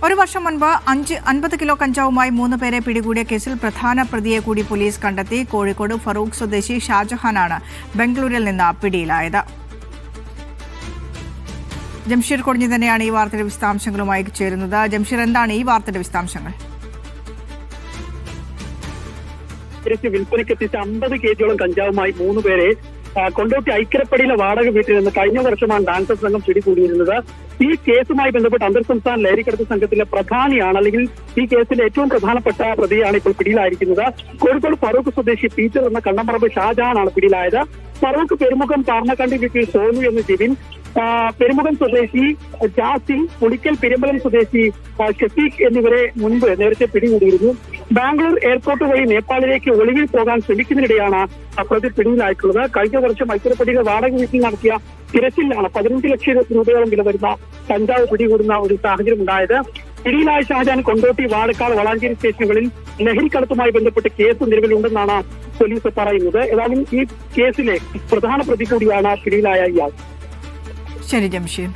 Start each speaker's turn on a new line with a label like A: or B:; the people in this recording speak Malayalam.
A: ഒരു വർഷം മുൻപ് 50 കിലോ കഞ്ചാവുമായി 3 പേരെ പിടികൂടിയ കേസിൽ പ്രധാന പ്രതിയെ കൂടി പോലീസ് കണ്ടെത്തി. കോഴിക്കോട് ഫറൂഖ് സ്വദേശി ഷാജഹാനാണ് ബംഗളൂരിൽ നിന്ന് പിടിയിലായത്. ജംഷീർ കൊടിഞ്ഞി തന്നെയാണ് ഈ വാർത്തയുടെ വിശദാംശങ്ങളുമായി ചേരുന്നത്. ജംഷീർ, എന്താണ് ഈ വാർത്തയുടെ വിശദാംശങ്ങൾ?
B: വിൽപ്പനയ്ക്കെത്തിച്ച 50 kg കഞ്ചാവുമായി 3 പേരെ കൊണ്ടോട്ടി ഐക്കരപ്പടിയിലെ വാടക വീട്ടിൽ നിന്ന് കഴിഞ്ഞ വർഷമാണ് ഡാൻസർ സംഘം പിടികൂടിയിരുന്നത്. ഈ കേസുമായി ബന്ധപ്പെട്ട് അന്തർ സംസ്ഥാന ലഹരിക്കടത്ത് സംഘത്തിലെ പ്രധാനിയാണ്, അല്ലെങ്കിൽ ഈ കേസിലെ ഏറ്റവും പ്രധാനപ്പെട്ട പ്രതിയാണ് ഇപ്പോൾ പിടിയിലായിരിക്കുന്നത്. കോഴിക്കോട് ഫറൂഖ് സ്വദേശി പീറ്റർ എന്ന കണ്ണമ്പറമ്പ് ഷാജഹാനാണ് പിടിയിലായത്. ഫറൂഖ് പെരുമുഖം പാർണക്കണ്ടി വീട്ടിൽ സോനു എന്ന ജിബിൻ, പെരുമുഖം സ്വദേശി ജാസിം, പുളിക്കൽ പെരുമ്പലം സ്വദേശി ഷഫീഖ് എന്നിവരെ മുൻപ് നേരത്തെ പിടികൂടിയിരുന്നു. ബാംഗ്ലൂർ എയർപോർട്ട് വഴി നേപ്പാളിലേക്ക് ഒളിവിൽ പോകാൻ ശ്രമിക്കുന്നതിനിടെയാണ് പ്രതി പിടിയിലായിട്ടുള്ളത്. കഴിഞ്ഞ വർഷം ഐക്കരപ്പടിയിലെ വാടക വീട്ടിൽ നടത്തിയ തിരച്ചിലാണ് 15 ലക്ഷം രൂപയോളം വില വരുന്ന കഞ്ചാവ് പിടികൂടുന്ന ഒരു സാഹചര്യം ഉണ്ടായത്. പിടിയിലായ ഷാജഹാൻ കൊണ്ടോട്ടി, വാഴക്കാട്, വളാഞ്ചേരി സ്റ്റേഷനുകളിൽ ലഹരിക്കടത്തുമായി ബന്ധപ്പെട്ട് കേസ് നിലവിലുണ്ടെന്നാണ് പോലീസ് പറയുന്നത്. ഏതായാലും ഈ കേസിലെ പ്രധാന പ്രതി കൂടിയാണ് പിടിയിലായ ഇയാൾ.
A: ശരി ജംഷീർ.